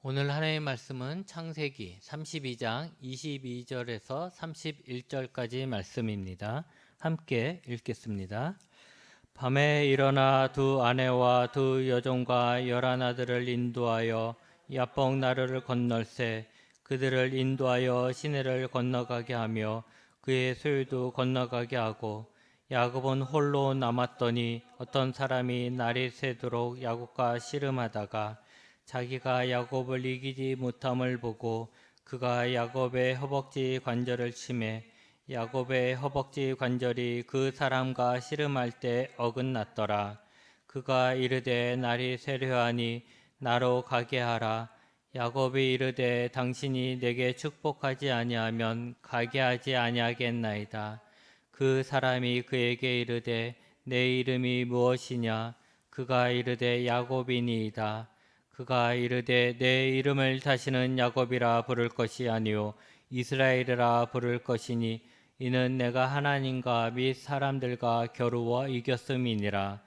오늘 하나님의 말씀은 창세기 32장 22절에서 31절까지 말씀입니다. 함께 읽겠습니다. 밤에 일어나 두 아내와 두 여종과 11아들을 인도하여 야복 나루를 건널세 그들을 인도하여 시내를 건너가게 하며 그의 소유도 건너가게 하고 야곱은 홀로 남았더니 어떤 사람이 날이 새도록 야곱과 씨름하다가 자기가 야곱을 이기지 못함을 보고 그가 야곱의 허벅지 관절을 치매 야곱의 허벅지 관절이 그 사람과 씨름할 때 어긋났더라. 그가 이르되 날이 새려하니 나로 가게 하라. 야곱이 이르되 당신이 내게 축복하지 아니하면 가게 하지 아니하겠나이다. 그 사람이 그에게 이르되 내 이름이 무엇이냐? 그가 이르되 야곱이니이다. 그가 이르되 내 이름을 다시는 야곱이라 부를 것이 아니요 이스라엘이라 부를 것이니 이는 내가 하나님과 및 사람들과 겨루어 이겼음이니라.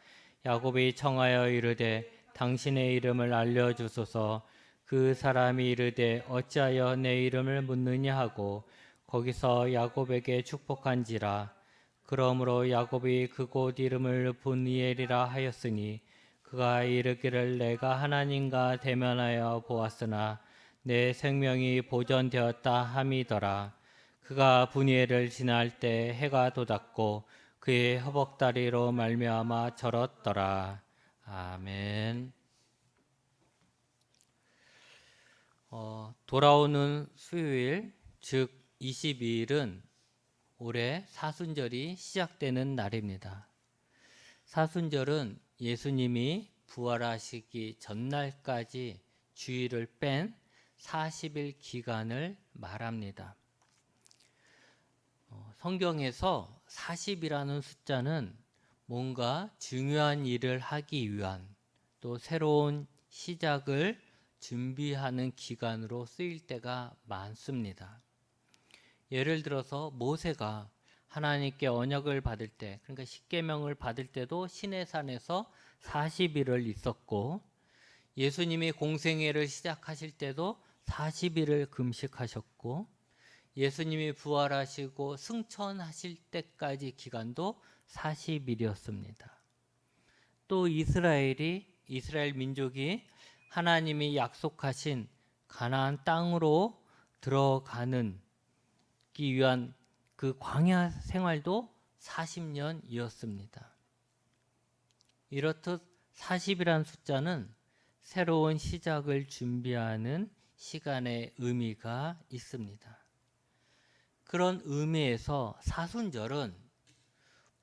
야곱이 청하여 이르되 당신의 이름을 알려주소서. 그 사람이 이르되 어찌하여 내 이름을 묻느냐 하고 거기서 야곱에게 축복한지라. 그러므로 야곱이 그곳 이름을 분이엘이라 하였으니 그가 이르기를 내가 하나님과 대면하여 보았으나 내 생명이 보존되었다 함이더라. 그가 분이엘을 지날 때 해가 돋았고 그의 허벅다리로 말미암아 절었더라. 아멘. 돌아오는 수요일 즉 22일은 올해 사순절이 시작되는 날입니다. 사순절은 예수님이 부활하시기 전날까지 주일을 뺀 40일 기간을 말합니다. 성경에서 40이라는 숫자는 뭔가 중요한 일을 하기 위한 또 새로운 시작을 준비하는 기간으로 쓰일 때가 많습니다. 예를 들어서 모세가 하나님께 언약을 받을 때, 그러니까 십계명을 받을 때도 시내산에서 40일을 있었고, 예수님이 공생애를 시작하실 때도 40일을 금식하셨고, 예수님이 부활하시고 승천하실 때까지 기간도 40일이었습니다. 또 이스라엘 민족이 하나님이 약속하신 가나안 땅으로 들어가는 기 위한 그 광야 생활도 40년이었습니다. 이렇듯 40이라는 숫자는 새로운 시작을 준비하는 시간의 의미가 있습니다. 그런 의미에서 사순절은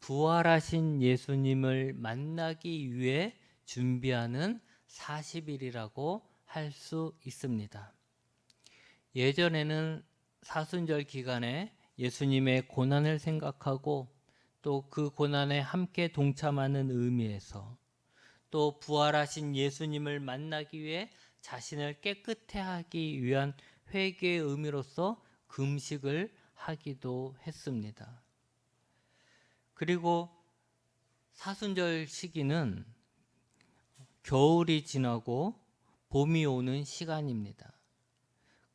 부활하신 예수님을 만나기 위해 준비하는 40일이라고 할 수 있습니다. 예전에는 사순절 기간에 예수님의 고난을 생각하고 또 그 고난에 함께 동참하는 의미에서 또 부활하신 예수님을 만나기 위해 자신을 깨끗해 하기 위한 회개의 의미로서 금식을 하기도 했습니다. 그리고 사순절 시기는 겨울이 지나고 봄이 오는 시간입니다.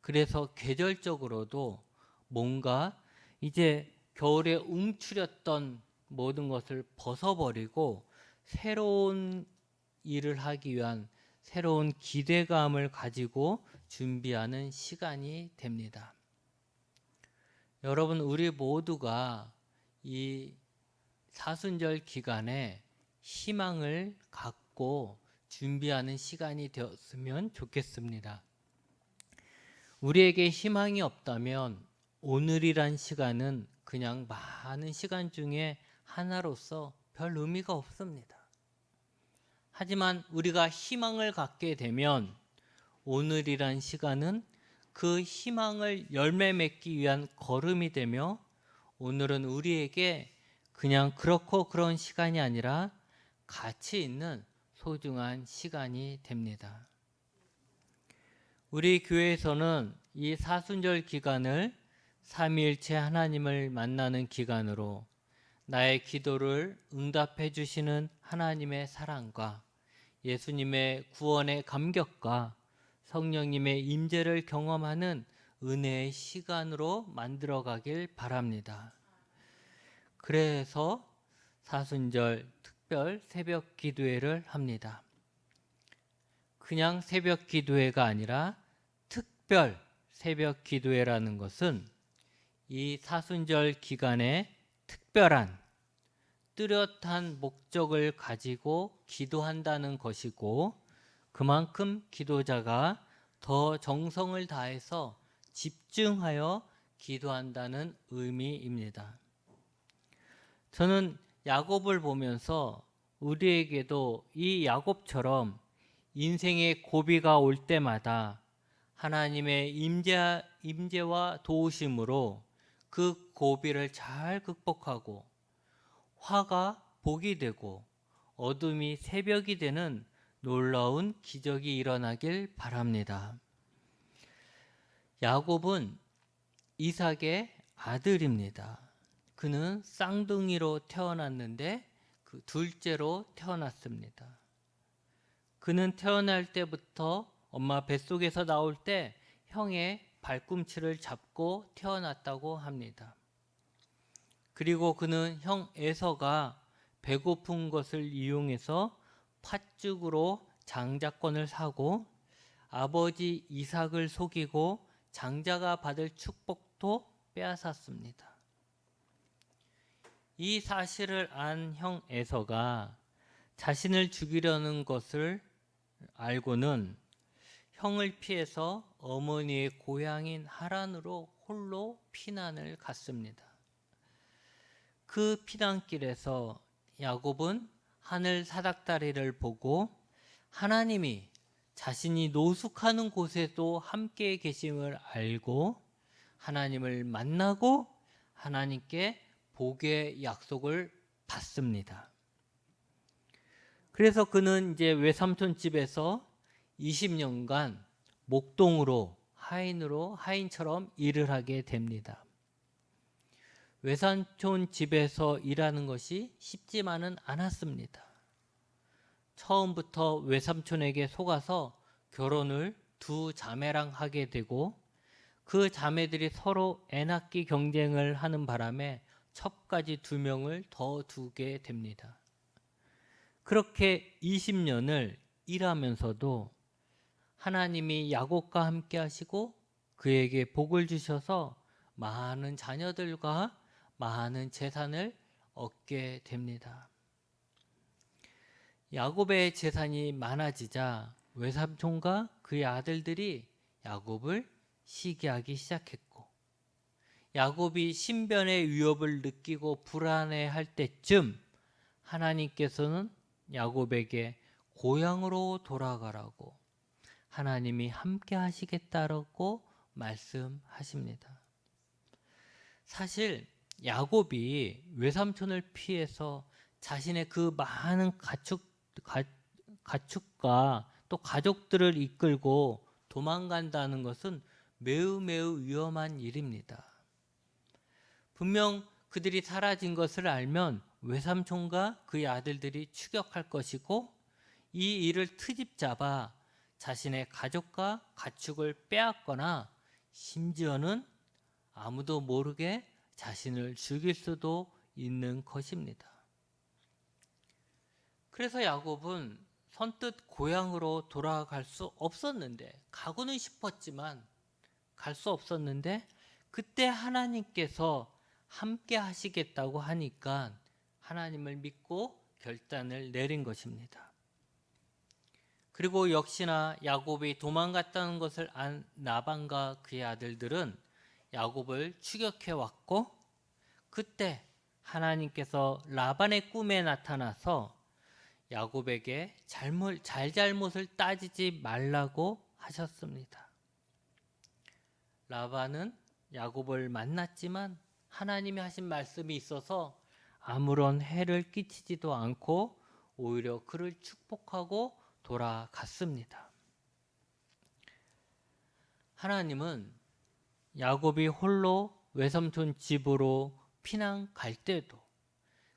그래서 계절적으로도 뭔가 이제 겨울에 움츠렸던 모든 것을 벗어버리고 새로운 일을 하기 위한 새로운 기대감을 가지고 준비하는 시간이 됩니다. 여러분, 우리 모두가 이 사순절 기간에 희망을 갖고 준비하는 시간이 되었으면 좋겠습니다. 우리에게 희망이 없다면 오늘이란 시간은 그냥 많은 시간 중에 하나로서 별 의미가 없습니다. 하지만 우리가 희망을 갖게 되면 오늘이란 시간은 그 희망을 열매 맺기 위한 걸음이 되며 오늘은 우리에게 그냥 그렇고 그런 시간이 아니라 가치 있는 소중한 시간이 됩니다. 우리 교회에서는 이 사순절 기간을 삼위일체 하나님을 만나는 기간으로 나의 기도를 응답해 주시는 하나님의 사랑과 예수님의 구원의 감격과 성령님의 임재를 경험하는 은혜의 시간으로 만들어가길 바랍니다. 그래서 사순절 특별 새벽 기도회를 합니다. 그냥 새벽 기도회가 아니라 특별 새벽 기도회라는 것은 이 사순절 기간에 특별한 뚜렷한 목적을 가지고 기도한다는 것이고, 그만큼 기도자가 더 정성을 다해서 집중하여 기도한다는 의미입니다. 저는 야곱을 보면서 우리에게도 이 야곱처럼 인생의 고비가 올 때마다 하나님의 임재와 도우심으로 그 고비를 잘 극복하고 화가 복이 되고 어둠이 새벽이 되는 놀라운 기적이 일어나길 바랍니다. 야곱은 이삭의 아들입니다. 그는 쌍둥이로 태어났는데 그 둘째로 태어났습니다. 그는 태어날 때부터 엄마 뱃속에서 나올 때 형의 발꿈치를 잡고 태어났다고 합니다. 그리고 그는 형 에서가 배고픈 것을 이용해서 팥죽으로 장자권을 사고 아버지 이삭을 속이고 장자가 받을 축복도 빼앗았습니다. 이 사실을 안 형 에서가 자신을 죽이려는 것을 알고는 형을 피해서 어머니의 고향인 하란으로 홀로 피난을 갔습니다. 그 피난길에서 야곱은 하늘 사닥다리를 보고 하나님이 자신이 노숙하는 곳에도 함께 계심을 알고 하나님을 만나고 하나님께 복의 약속을 받습니다. 그래서 그는 이제 외삼촌 집에서 20년간 목동으로 하인처럼 일을 하게 됩니다. 외삼촌 집에서 일하는 것이 쉽지만은 않았습니다. 처음부터 외삼촌에게 속아서 결혼을 두 자매랑 하게 되고 그 자매들이 서로 애낙기 경쟁을 하는 바람에 첩까지 2명을 더 두게 됩니다. 그렇게 20년을 일하면서도 하나님이 야곱과 함께 하시고 그에게 복을 주셔서 많은 자녀들과 많은 재산을 얻게 됩니다. 야곱의 재산이 많아지자 외삼촌과 그의 아들들이 야곱을 시기하기 시작했고, 야곱이 신변의 위협을 느끼고 불안해할 때쯤 하나님께서는 야곱에게 고향으로 돌아가라고 하나님이 함께 하시겠다라고 말씀하십니다. 사실 야곱이 외삼촌을 피해서 자신의 그 많은 가축과 또 가족들을 이끌고 도망간다는 것은 매우 위험한 일입니다. 분명 그들이 사라진 것을 알면 외삼촌과 그의 아들들이 추격할 것이고 이 일을 트집 잡아 자신의 가족과 가축을 빼앗거나 심지어는 아무도 모르게 자신을 죽일 수도 있는 것입니다. 그래서 야곱은 선뜻 고향으로 돌아갈 수 없었는데, 가고는 싶었지만 갈 수 없었는데, 그때 하나님께서 함께 하시겠다고 하니까 하나님을 믿고 결단을 내린 것입니다. 그리고 역시나 야곱이 도망갔다는 것을 안 라반과 그의 아들들은 야곱을 추격해 왔고, 그때 하나님께서 라반의 꿈에 나타나서 야곱에게 잘잘못을 따지지 말라고 하셨습니다. 라반은 야곱을 만났지만 하나님이 하신 말씀이 있어서 아무런 해를 끼치지도 않고 오히려 그를 축복하고 돌아갔습니다. 하나님은 야곱이 홀로 외삼촌 집으로 피난 갈 때도,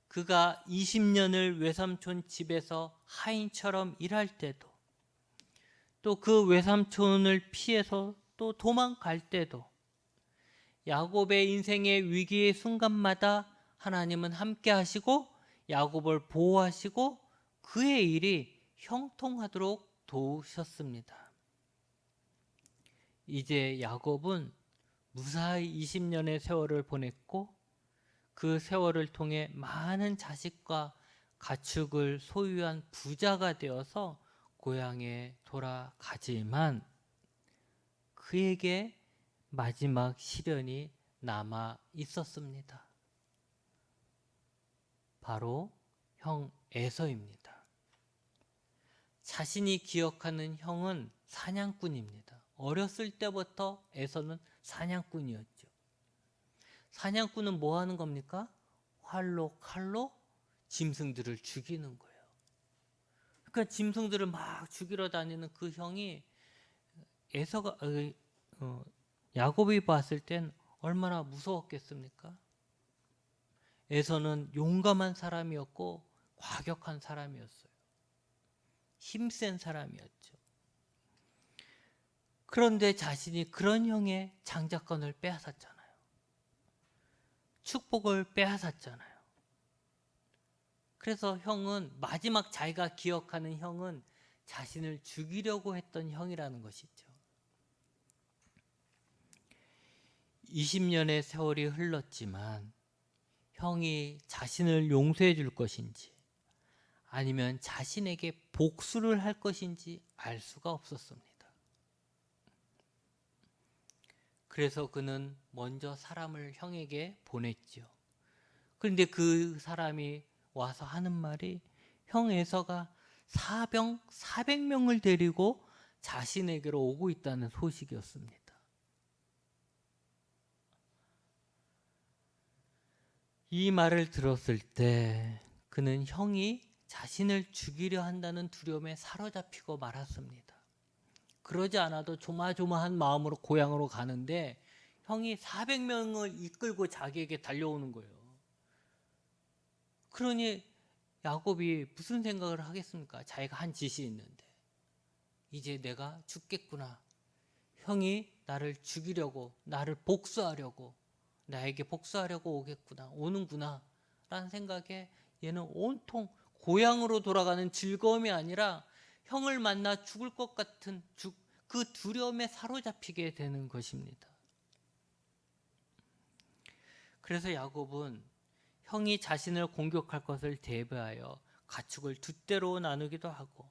그가 20년을 외삼촌 집에서 하인처럼 일할 때도, 또 그 외삼촌을 피해서 또 도망갈 때도 야곱의 인생의 위기의 순간마다 하나님은 함께 하시고 야곱을 보호하시고 그의 일이 형통하도록 도우셨습니다. 이제 야곱은 무사히 20년의 세월을 보냈고 그 세월을 통해 많은 자식과 가축을 소유한 부자가 되어서 고향에 돌아가지만 그에게 마지막 시련이 남아 있었습니다. 바로 형 에서입니다. 자신이 기억하는 형은 사냥꾼입니다. 어렸을 때부터 에서는 사냥꾼이었죠. 사냥꾼은 뭐 하는 겁니까? 활로 칼로 짐승들을 죽이는 거예요. 그러니까 짐승들을 막 죽이러 다니는 그 형이 에서가 야곱이 봤을 땐 얼마나 무서웠겠습니까? 에서는 용감한 사람이었고 과격한 사람이었어요. 힘센 사람이었죠. 그런데 자신이 그런 형의 장자권을 빼앗았잖아요. 축복을 빼앗았잖아요. 그래서 형은 마지막 자기가 기억하는 형은 자신을 죽이려고 했던 형이라는 것이죠. 20년의 세월이 흘렀지만 형이 자신을 용서해 줄 것인지 아니면 자신에게 복수를 할 것인지 알 수가 없었습니다. 그래서 그는 먼저 사람을 형에게 보냈죠. 그런데 그 사람이 와서 하는 말이 형 에서가 400명을 데리고 자신에게로 오고 있다는 소식이었습니다. 이 말을 들었을 때 그는 형이 자신을 죽이려 한다는 두려움에 사로잡히고 말았습니다. 그러지 않아도 조마조마한 마음으로 고향으로 가는데 형이 400명을 이끌고 자기에게 달려오는 거예요. 그러니 야곱이 무슨 생각을 하겠습니까? 자기가 한 짓이 있는데 이제 내가 죽겠구나. 형이 나를 죽이려고, 나를 복수하려고, 나에게 복수하려고 오는구나 라는 생각에 얘는 온통 고향으로 돌아가는 즐거움이 아니라 형을 만나 죽을 것 같은 그 두려움에 사로잡히게 되는 것입니다. 그래서 야곱은 형이 자신을 공격할 것을 대비하여 가축을 두 떼로 나누기도 하고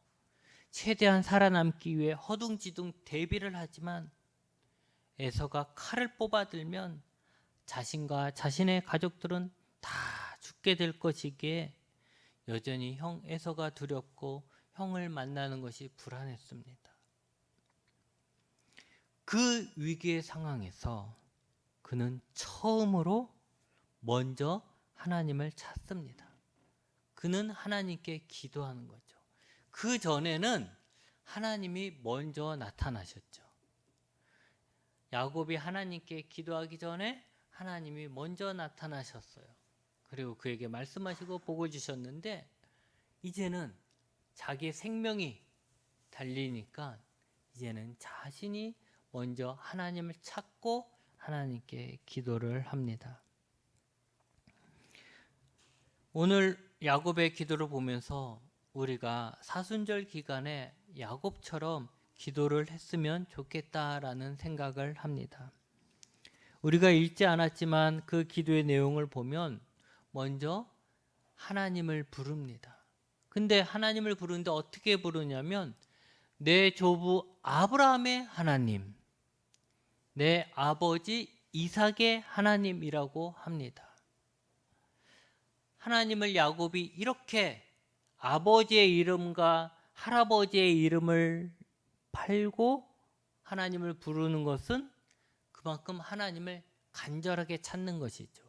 최대한 살아남기 위해 허둥지둥 대비를 하지만 에서가 칼을 뽑아들면 자신과 자신의 가족들은 다 죽게 될 것이기에 여전히 형 에서가 두렵고 형을 만나는 것이 불안했습니다. 그 위기의 상황에서 그는 처음으로 먼저 하나님을 찾습니다. 그는 하나님께 기도하는 거죠. 그 전에는 하나님이 먼저 나타나셨죠. 야곱이 하나님께 기도하기 전에 하나님이 먼저 나타나셨어요. 그리고 그에게 말씀하시고 복을 주셨는데 이제는 자기의 생명이 달리니까 이제는 자신이 먼저 하나님을 찾고 하나님께 기도를 합니다. 오늘 야곱의 기도를 보면서 우리가 사순절 기간에 야곱처럼 기도를 했으면 좋겠다라는 생각을 합니다. 우리가 읽지 않았지만 그 기도의 내용을 보면 먼저 하나님을 부릅니다. 근데 하나님을 부르는데 어떻게 부르냐면 내 조부 아브라함의 하나님, 내 아버지 이삭의 하나님이라고 합니다. 하나님을 야곱이 이렇게 아버지의 이름과 할아버지의 이름을 팔고 하나님을 부르는 것은 그만큼 하나님을 간절하게 찾는 것이죠.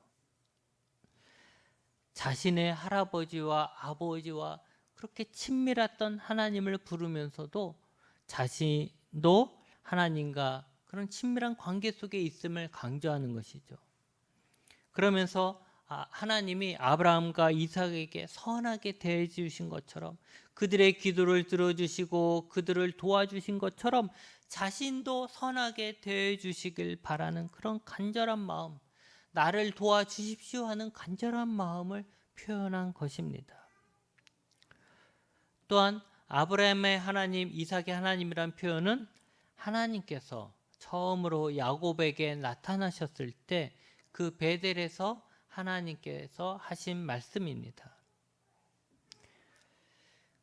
자신의 할아버지와 아버지와 그렇게 친밀했던 하나님을 부르면서도 자신도 하나님과 그런 친밀한 관계 속에 있음을 강조하는 것이죠. 그러면서 하나님이 아브라함과 이삭에게 선하게 대해 주신 것처럼, 그들의 기도를 들어주시고 그들을 도와주신 것처럼 자신도 선하게 대해 주시길 바라는 그런 간절한 마음, 나를 도와주십시오 하는 간절한 마음을 표현한 것입니다. 또한 아브라함의 하나님, 이삭의 하나님이란 표현은 하나님께서 처음으로 야곱에게 나타나셨을 때 그 베델에서 하나님께서 하신 말씀입니다.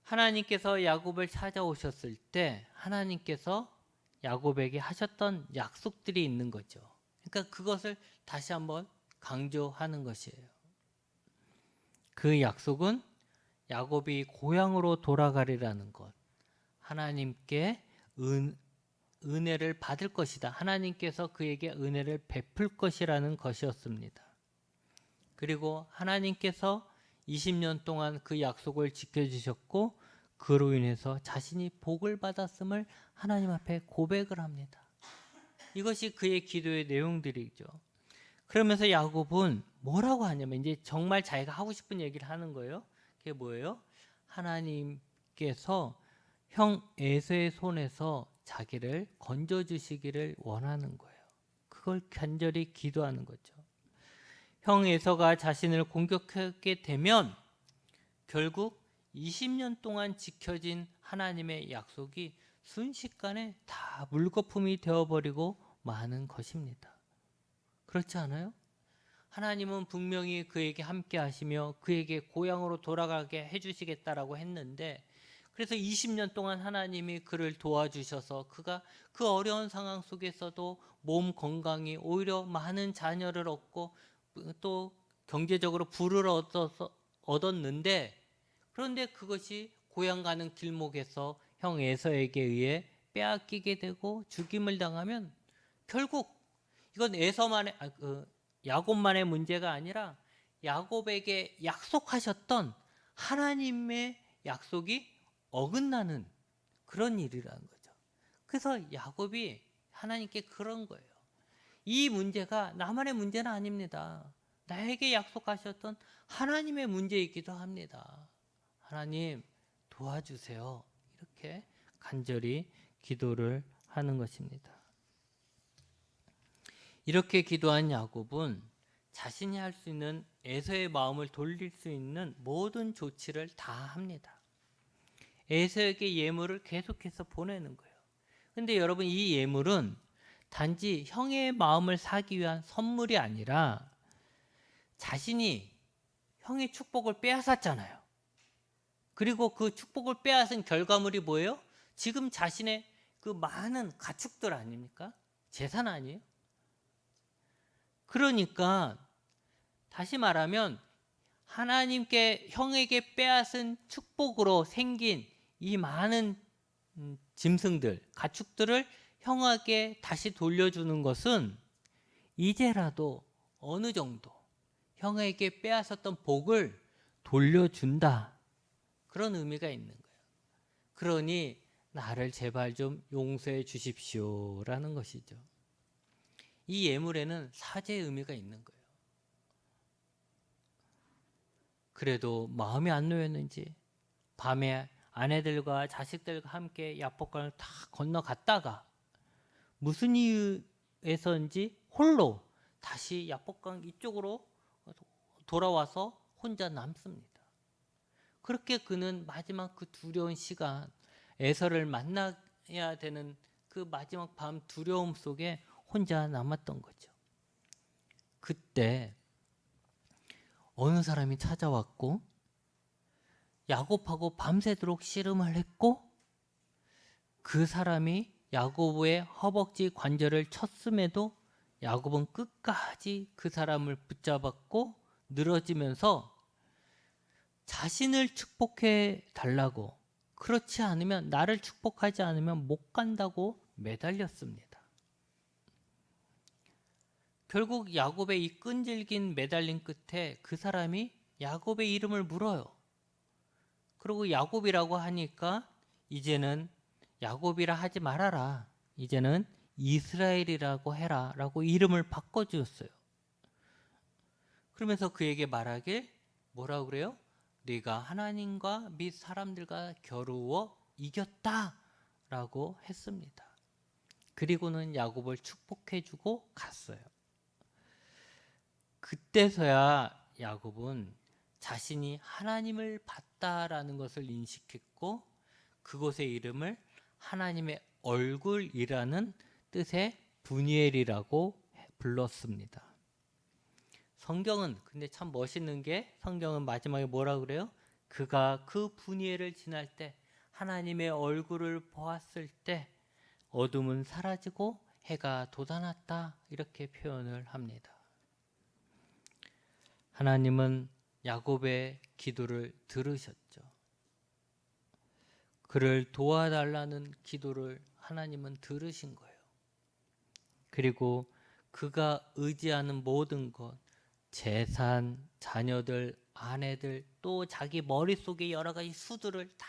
하나님께서 야곱을 찾아오셨을 때 하나님께서 야곱에게 하셨던 약속들이 있는 거죠. 그러니까 그것을 다시 한번 강조하는 것이에요. 그 약속은 야곱이 고향으로 돌아가리라는 것, 하나님께 은혜를 받을 것이다, 하나님께서 그에게 은혜를 베풀 것이라는 것이었습니다. 그리고 하나님께서 20년 동안 그 약속을 지켜주셨고 그로 인해서 자신이 복을 받았음을 하나님 앞에 고백을 합니다. 이것이 그의 기도의 내용들이죠. 그러면서 야곱은 뭐라고 하냐면 이제 정말 자기가 하고 싶은 얘기를 하는 거예요. 그게 뭐예요? 하나님께서 형 에서의 손에서 자기를 건져주시기를 원하는 거예요. 그걸 간절히 기도하는 거죠. 형 에서가 자신을 공격하게 되면 결국 20년 동안 지켜진 하나님의 약속이 순식간에 다 물거품이 되어버리고 마는 것입니다. 그렇지 않아요? 하나님은 분명히 그에게 함께 하시며 그에게 고향으로 돌아가게 해주시겠다라고 했는데, 그래서 20년 동안 하나님이 그를 도와주셔서 그가 그 어려운 상황 속에서도 몸 건강이, 오히려 많은 자녀를 얻고 또 경제적으로 부를 얻었는데, 그런데 그것이 고향 가는 길목에서 형 에서에게 의해 빼앗기게 되고 죽임을 당하면 결국 이건 야곱만의 문제가 아니라 야곱에게 약속하셨던 하나님의 약속이 어긋나는 그런 일이라는 거죠. 그래서 야곱이 하나님께 그런 거예요. 이 문제가 나만의 문제는 아닙니다. 나에게 약속하셨던 하나님의 문제이기도 합니다. 하나님 도와주세요. 이렇게 간절히 기도를 하는 것입니다. 이렇게 기도한 야곱은 자신이 할 수 있는 에서의 마음을 돌릴 수 있는 모든 조치를 다 합니다. 에서에게 예물을 계속해서 보내는 거예요. 근데 여러분, 이 예물은 단지 형의 마음을 사기 위한 선물이 아니라 자신이 형의 축복을 빼앗았잖아요. 그리고 그 축복을 빼앗은 결과물이 뭐예요? 지금 자신의 그 많은 가축들 아닙니까? 재산 아니에요? 그러니까 다시 말하면 하나님께 형에게 빼앗은 축복으로 생긴 이 많은 짐승들, 가축들을 형에게 다시 돌려주는 것은 이제라도 어느 정도 형에게 빼앗았던 복을 돌려준다, 그런 의미가 있는 거예요. 그러니 나를 제발 좀 용서해 주십시오라는 것이죠. 이 예물에는 사죄의 의미가 있는 거예요. 그래도 마음이 안 놓였는지 밤에 아내들과 자식들과 함께 야복강을 다 건너갔다가 무슨 이유에서인지 홀로 다시 야복강 이쪽으로 돌아와서 혼자 남습니다. 그렇게 그는 마지막 그 두려운 시간, 에서를 만나야 되는 그 마지막 밤 두려움 속에 혼자 남았던 거죠. 그때 어느 사람이 찾아왔고 야곱하고 밤새도록 씨름을 했고, 그 사람이 야곱의 허벅지 관절을 쳤음에도 야곱은 끝까지 그 사람을 붙잡았고 늘어지면서 자신을 축복해 달라고, 그렇지 않으면, 나를 축복하지 않으면 못 간다고 매달렸습니다. 결국 야곱의 이 끈질긴 매달림 끝에 그 사람이 야곱의 이름을 물어요. 그리고 야곱이라고 하니까 이제는 야곱이라 하지 말아라, 이제는 이스라엘이라고 해라 라고 이름을 바꿔주었어요. 그러면서 그에게 말하길 뭐라고 그래요? 네가 하나님과 및 사람들과 겨루어 이겼다 라고 했습니다. 그리고는 야곱을 축복해주고 갔어요. 그때서야 야곱은 자신이 하나님을 봤다라는 것을 인식했고 그곳의 이름을 하나님의 얼굴이라는 뜻의 브니엘이라고 불렀습니다. 성경은 근데 참 멋있는 게 성경은 마지막에 뭐라 그래요? 그가 그 브니엘을 지날 때 하나님의 얼굴을 보았을 때 어둠은 사라지고 해가 돋아났다 이렇게 표현을 합니다. 하나님은 야곱의 기도를 들으셨죠. 그를 도와달라는 기도를 하나님은 들으신 거예요. 그리고 그가 의지하는 모든 것, 재산, 자녀들, 아내들, 또 자기 머릿속에 여러 가지 수들을 다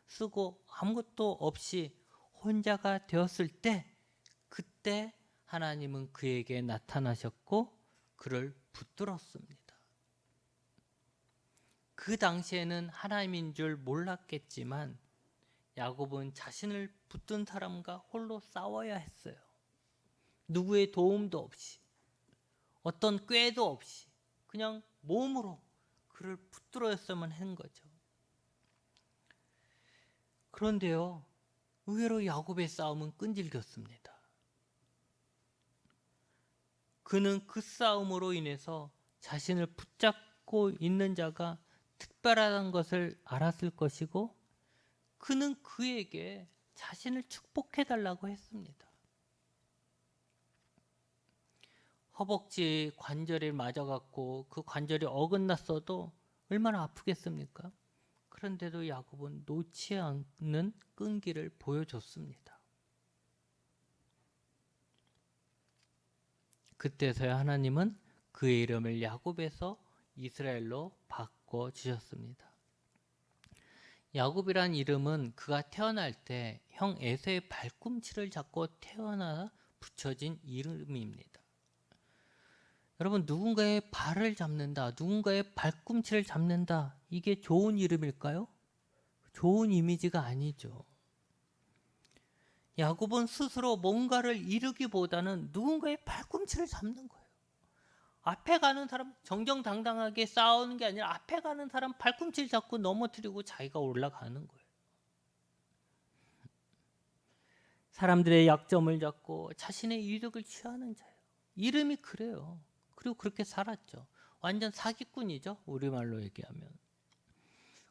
쓰고 아무것도 없이 혼자가 되었을 때 그때 하나님은 그에게 나타나셨고 그를 붙들었습니다. 그 당시에는 하나님인 줄 몰랐겠지만 야곱은 자신을 붙든 사람과 홀로 싸워야 했어요. 누구의 도움도 없이 어떤 꾀도 없이 그냥 몸으로 그를 붙들어야만 한 거죠. 그런데요, 의외로 야곱의 싸움은 끈질겼습니다. 그는 그 싸움으로 인해서 자신을 붙잡고 있는 자가 특별하다는 것을 알았을 것이고 그는 그에게 자신을 축복해달라고 했습니다. 허벅지 관절에 맞아갖고 그 관절이 어긋났어도 얼마나 아프겠습니까? 그런데도 야곱은 놓지 않는 끈기를 보여줬습니다. 그때서야 하나님은 그의 이름을 야곱에서 이스라엘로 바꿔주셨습니다. 야곱이란 이름은 그가 태어날 때 형 에서의 발꿈치를 잡고 태어나 붙여진 이름입니다. 여러분, 누군가의 발을 잡는다, 누군가의 발꿈치를 잡는다, 이게 좋은 이름일까요? 좋은 이미지가 아니죠. 야곱은 스스로 뭔가를 이루기보다는 누군가의 발꿈치를 잡는 거예요. 앞에 가는 사람 정정당당하게 싸우는 게 아니라 앞에 가는 사람 발꿈치를 잡고 넘어뜨리고 자기가 올라가는 거예요. 사람들의 약점을 잡고 자신의 이득을 취하는 자예요. 이름이 그래요. 그리고 그렇게 살았죠. 완전 사기꾼이죠. 우리말로 얘기하면.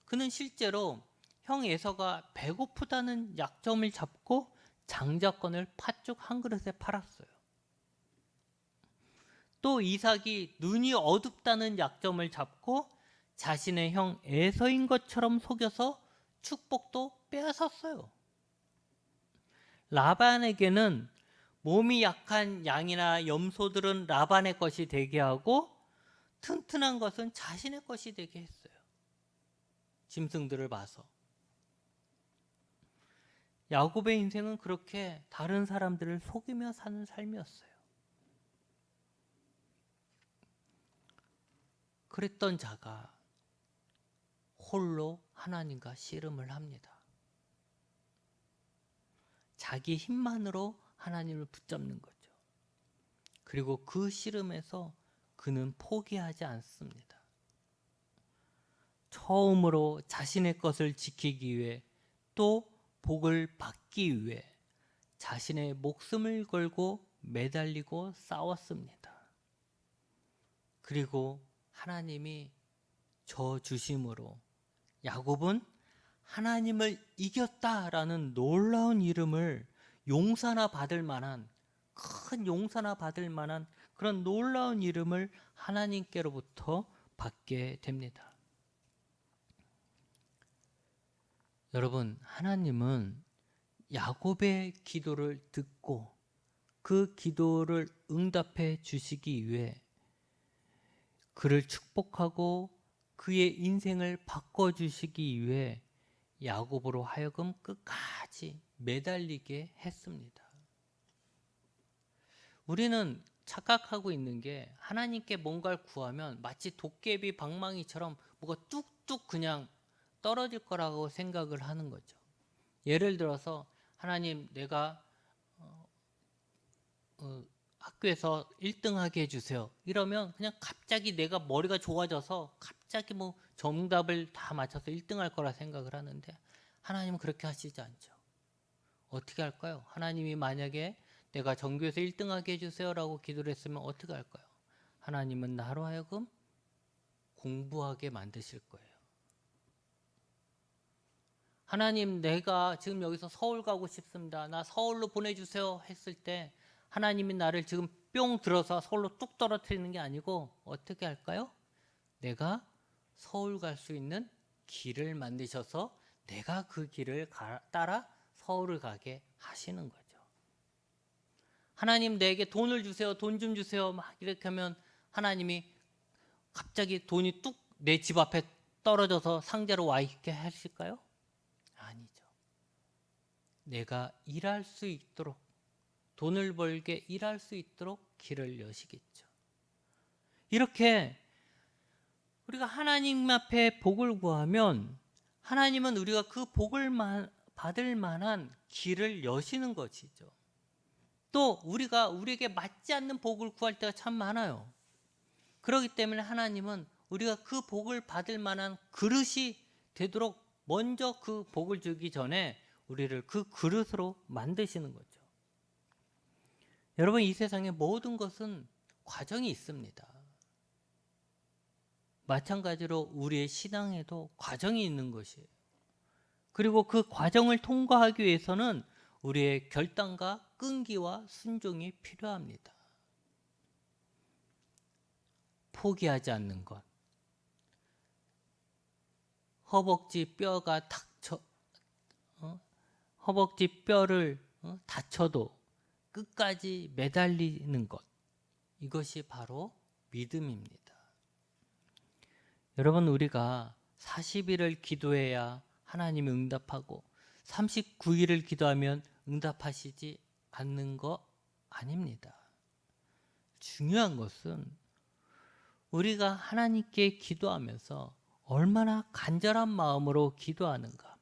그는 실제로 형 에서가 배고프다는 약점을 잡고 장자권을 팥죽 한 그릇에 팔았어요. 또 이삭이 눈이 어둡다는 약점을 잡고 자신의 형 에서인 것처럼 속여서 축복도 빼앗았어요. 라반에게는 몸이 약한 양이나 염소들은 라반의 것이 되게 하고 튼튼한 것은 자신의 것이 되게 했어요. 짐승들을 봐서. 야곱의 인생은 그렇게 다른 사람들을 속이며 사는 삶이었어요. 그랬던 자가 홀로 하나님과 씨름을 합니다. 자기 힘만으로 하나님을 붙잡는 거죠. 그리고 그 씨름에서 그는 포기하지 않습니다. 처음으로 자신의 것을 지키기 위해 또 복을 받기 위해 자신의 목숨을 걸고 매달리고 싸웠습니다. 그리고 하나님이 저 주심으로 야곱은 하나님을 이겼다라는 놀라운 이름을 용사나 받을 만한 큰 용사나 받을 만한 그런 놀라운 이름을 하나님께로부터 받게 됩니다. 여러분, 하나님은 야곱의 기도를 듣고 그 기도를 응답해 주시기 위해 그를 축복하고 그의 인생을 바꿔주시기 위해 야곱으로 하여금 끝까지 매달리게 했습니다. 우리는 착각하고 있는 게 하나님께 뭔가를 구하면 마치 도깨비 방망이처럼 뭐가 뚝뚝 그냥 떨어질 거라고 생각을 하는 거죠. 예를 들어서 하나님 내가 학교에서 1등하게 해주세요. 이러면 그냥 갑자기 내가 머리가 좋아져서 갑자기 뭐 정답을 다 맞춰서 1등할 거라 생각을 하는데 하나님은 그렇게 하시지 않죠. 어떻게 할까요? 하나님이 만약에 내가 전교에서 1등하게 해주세요라고 기도를 했으면 어떻게 할까요? 하나님은 나로 하여금 공부하게 만드실 거예요. 하나님 내가 지금 여기서 서울 가고 싶습니다. 나 서울로 보내주세요 했을 때 하나님이 나를 지금 뿅 들어서 서울로 뚝 떨어뜨리는 게 아니고 어떻게 할까요? 내가 서울 갈 수 있는 길을 만드셔서 내가 그 길을 따라 서울을 가게 하시는 거죠. 하나님 내게 돈을 주세요. 돈 좀 주세요. 막 이렇게 하면 하나님이 갑자기 돈이 뚝 내 집 앞에 떨어져서 상자로 와 있게 하실까요? 아니죠. 내가 일할 수 있도록 돈을 벌게 일할 수 있도록 길을 여시겠죠. 이렇게 우리가 하나님 앞에 복을 구하면 하나님은 우리가 그 복을 받을 만한 길을 여시는 것이죠. 또 우리가 우리에게 맞지 않는 복을 구할 때가 참 많아요. 그렇기 때문에 하나님은 우리가 그 복을 받을 만한 그릇이 되도록 먼저 그 복을 주기 전에 우리를 그 그릇으로 만드시는 거죠. 여러분, 이 세상의 모든 것은 과정이 있습니다. 마찬가지로 우리의 신앙에도 과정이 있는 것이에요. 그리고 그 과정을 통과하기 위해서는 우리의 결단과 끈기와 순종이 필요합니다. 포기하지 않는 것. 허벅지 뼈가 허벅지 뼈를 다쳐도 끝까지 매달리는 것. 이것이 바로 믿음입니다. 여러분, 우리가 40일을 기도해야 하나님이 응답하고 39일을 기도하면 응답하시지 않는 거 아닙니다. 중요한 것은 우리가 하나님께 기도하면서 얼마나 간절한 마음으로 기도하는가,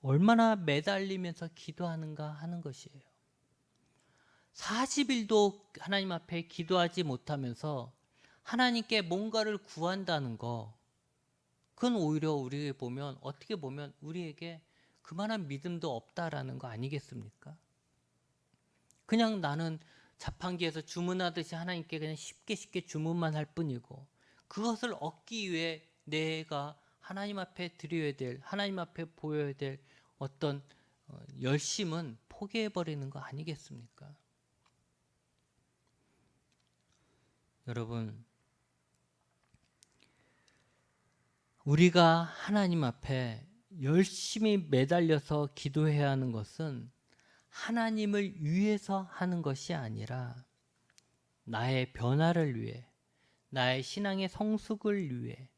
얼마나 매달리면서 기도하는가 하는 것이에요. 40일도 하나님 앞에 기도하지 못하면서 하나님께 뭔가를 구한다는 거, 그건 오히려 우리에게 보면 어떻게 보면 우리에게 그만한 믿음도 없다라는 거 아니겠습니까? 그냥 나는 자판기에서 주문하듯이 하나님께 그냥 쉽게 주문만 할 뿐이고 그것을 얻기 위해 내가 하나님 앞에 드려야 될, 하나님 앞에 보여야 될 어떤 열심은 포기해버리는 거 아니겠습니까? 여러분, 우리가 하나님 앞에 열심히 매달려서 기도해야 하는 것은 하나님을 위해서 하는 것이 아니라 나의 변화를 위해, 나의 신앙의 성숙을 위해,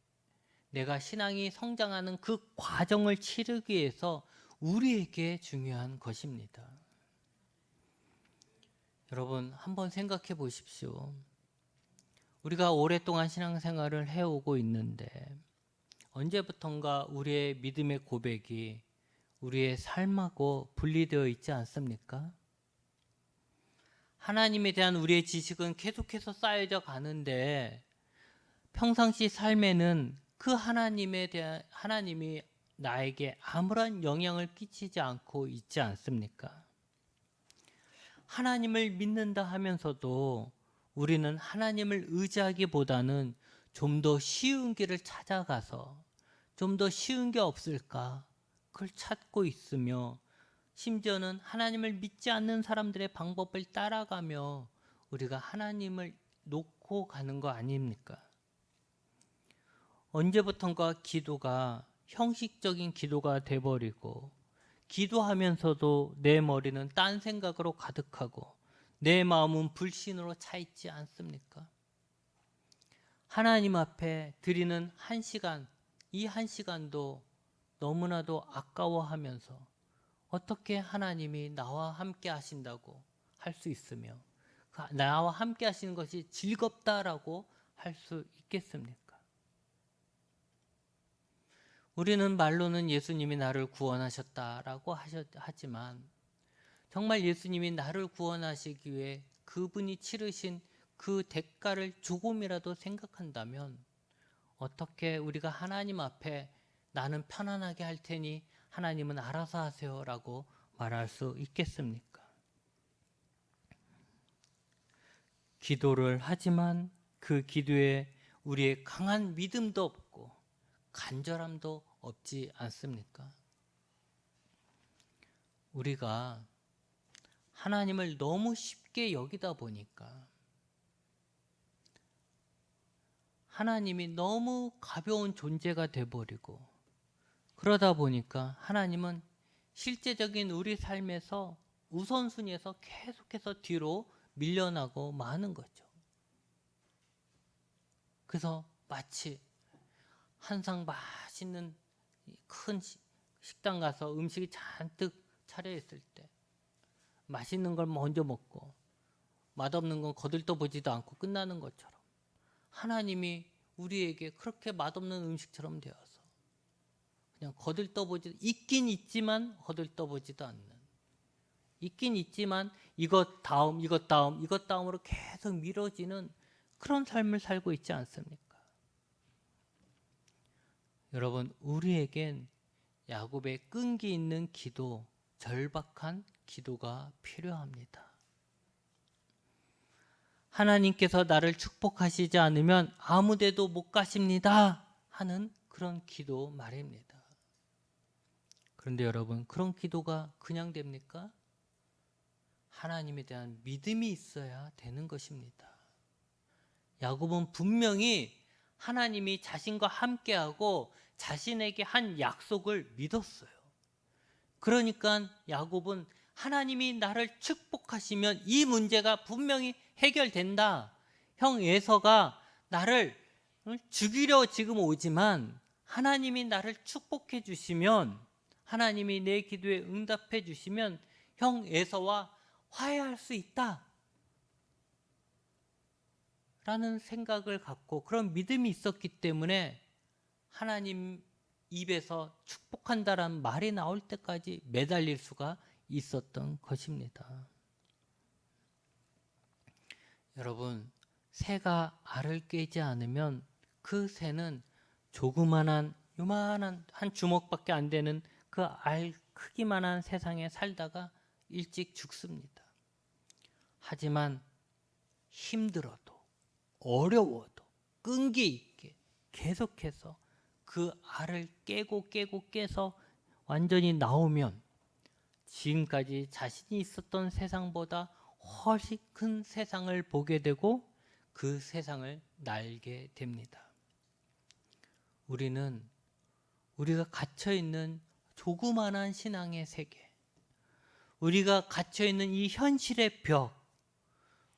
내가 신앙이 성장하는 그 과정을 치르기 위해서 우리에게 중요한 것입니다. 여러분, 한번 생각해 보십시오. 우리가 오랫동안 신앙생활을 해오고 있는데 언제부턴가 우리의 믿음의 고백이 우리의 삶하고 분리되어 있지 않습니까? 하나님에 대한 우리의 지식은 계속해서 쌓여져 가는데 평상시 삶에는 그 하나님이 나에게 아무런 영향을 끼치지 않고 있지 않습니까? 하나님을 믿는다 하면서도 우리는 하나님을 의지하기보다는 좀 더 쉬운 길을 찾아가서 좀 더 쉬운 게 없을까? 그걸 찾고 있으며 심지어는 하나님을 믿지 않는 사람들의 방법을 따라가며 우리가 하나님을 놓고 가는 거 아닙니까? 언제부턴가 기도가 형식적인 기도가 돼버리고 기도하면서도 내 머리는 딴 생각으로 가득하고 내 마음은 불신으로 차 있지 않습니까? 하나님 앞에 드리는 1시간, 이 1시간도 너무나도 아까워하면서 어떻게 하나님이 나와 함께 하신다고 할 수 있으며 나와 함께 하시는 것이 즐겁다라고 할 수 있겠습니까? 우리는 말로는 예수님이 나를 구원하셨다라고 하지만 정말 예수님이 나를 구원하시기 위해 그분이 치르신 그 대가를 조금이라도 생각한다면 어떻게 우리가 하나님 앞에 나는 편안하게 할 테니 하나님은 알아서 하세요라고 말할 수 있겠습니까? 기도를 하지만 그 기도에 우리의 강한 믿음도 없고 간절함도 없지 않습니까? 우리가 하나님을 너무 쉽게 여기다 보니까 하나님이 너무 가벼운 존재가 돼버리고 그러다 보니까 하나님은 실제적인 우리 삶에서 우선순위에서 계속해서 뒤로 밀려나고 마는 거죠. 그래서 마치 한 상 맛있는 큰 식당 가서 음식이 잔뜩 차려 있을 때 맛있는 걸 먼저 먹고 맛없는 건 거들떠보지도 않고 끝나는 것처럼 하나님이 우리에게 그렇게 맛없는 음식처럼 되어서 그냥 거들떠보지 있긴 있지만 거들떠보지도 않는, 있긴 있지만 이것 다음 이것 다음 이것 다음으로 계속 미뤄지는 그런 삶을 살고 있지 않습니까? 여러분, 우리에겐 야곱의 끈기 있는 기도, 절박한 기도가 필요합니다. 하나님께서 나를 축복하시지 않으면 아무데도 못 가십니다 하는 그런 기도 말입니다. 그런데 여러분, 그런 기도가 그냥 됩니까? 하나님에 대한 믿음이 있어야 되는 것입니다. 야곱은 분명히 하나님이 자신과 함께하고 자신에게 한 약속을 믿었어요. 그러니까 야곱은 하나님이 나를 축복하시면 이 문제가 분명히 해결된다. 형 에서가 나를 죽이려 지금 오지만 하나님이 나를 축복해 주시면, 하나님이 내 기도에 응답해 주시면 형 에서와 화해할 수 있다 라는 생각을 갖고 그런 믿음이 있었기 때문에 하나님 입에서 축복한다라는 말이 나올 때까지 매달릴 수가 있었던 것입니다. 여러분, 새가 알을 깨지 않으면 그 새는 조그만한 요만한 한 주먹밖에 안 되는 그 알 크기만한 세상에 살다가 일찍 죽습니다. 하지만 힘들어도 어려워도 끈기 있게 계속해서 그 알을 깨서 완전히 나오면 지금까지 자신이 있었던 세상보다 훨씬 큰 세상을 보게 되고 그 세상을 날게 됩니다. 우리가 갇혀있는 조그만한 신앙의 세계, 우리가 갇혀있는 이 현실의 벽,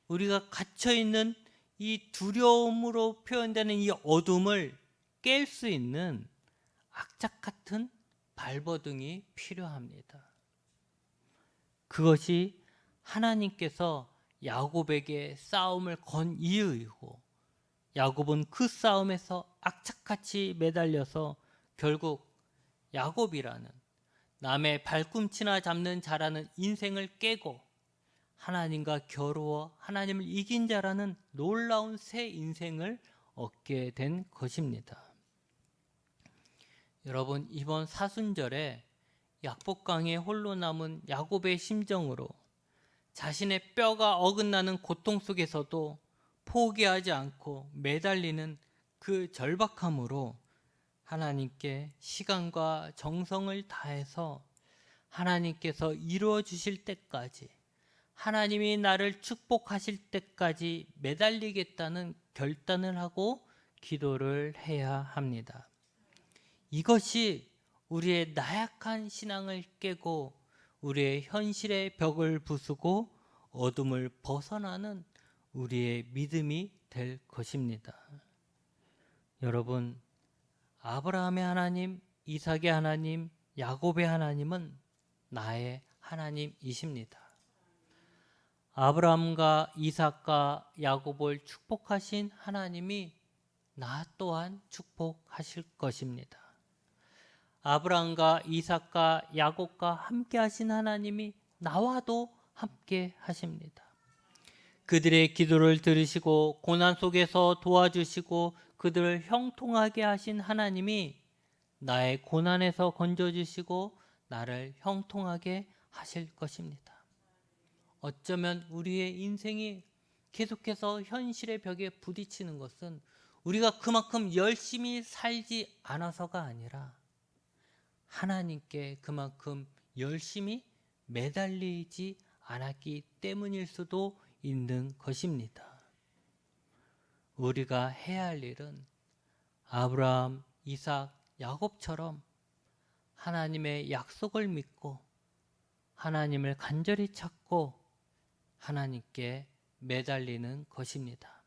우리가 갇혀있는 이 두려움으로 표현되는 이 어둠을 깰 수 있는 악착 같은 발버둥이 필요합니다. 그것이 하나님께서 야곱에게 싸움을 건 이유이고, 야곱은 그 싸움에서 악착같이 매달려서 결국 야곱이라는 남의 발꿈치나 잡는 자라는 인생을 깨고 하나님과 겨루어 하나님을 이긴 자라는 놀라운 새 인생을 얻게 된 것입니다. 여러분, 이번 사순절에 약복강에 홀로 남은 야곱의 심정으로 자신의 뼈가 어긋나는 고통 속에서도 포기하지 않고 매달리는 그 절박함으로 하나님께 시간과 정성을 다해서 하나님께서 이루어 주실 때까지, 하나님이 나를 축복하실 때까지 매달리겠다는 결단을 하고 기도를 해야 합니다. 이것이 우리의 나약한 신앙을 깨고 우리의 현실의 벽을 부수고 어둠을 벗어나는 우리의 믿음이 될 것입니다. 여러분, 아브라함의 하나님, 이삭의 하나님, 야곱의 하나님은 나의 하나님이십니다. 아브라함과 이삭과 야곱을 축복하신 하나님이 나 또한 축복하실 것입니다. 아브라함과 이삭과 야곱과 함께 하신 하나님이 나와도 함께 하십니다. 그들의 기도를 들으시고 고난 속에서 도와주시고 그들을 형통하게 하신 하나님이 나의 고난에서 건져주시고 나를 형통하게 하실 것입니다. 어쩌면 우리의 인생이 계속해서 현실의 벽에 부딪히는 것은 우리가 그만큼 열심히 살지 않아서가 아니라 하나님께 그만큼 열심히 매달리지 않았기 때문일 수도 있는 것입니다. 우리가 해야 할 일은 아브라함, 이삭, 야곱처럼 하나님의 약속을 믿고 하나님을 간절히 찾고 하나님께 매달리는 것입니다.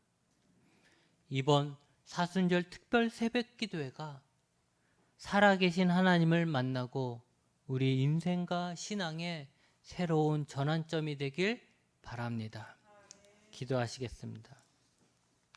이번 사순절 특별 새벽기도회가 살아계신 하나님을 만나고 우리 인생과 신앙의 새로운 전환점이 되길 바랍니다. 기도하시겠습니다.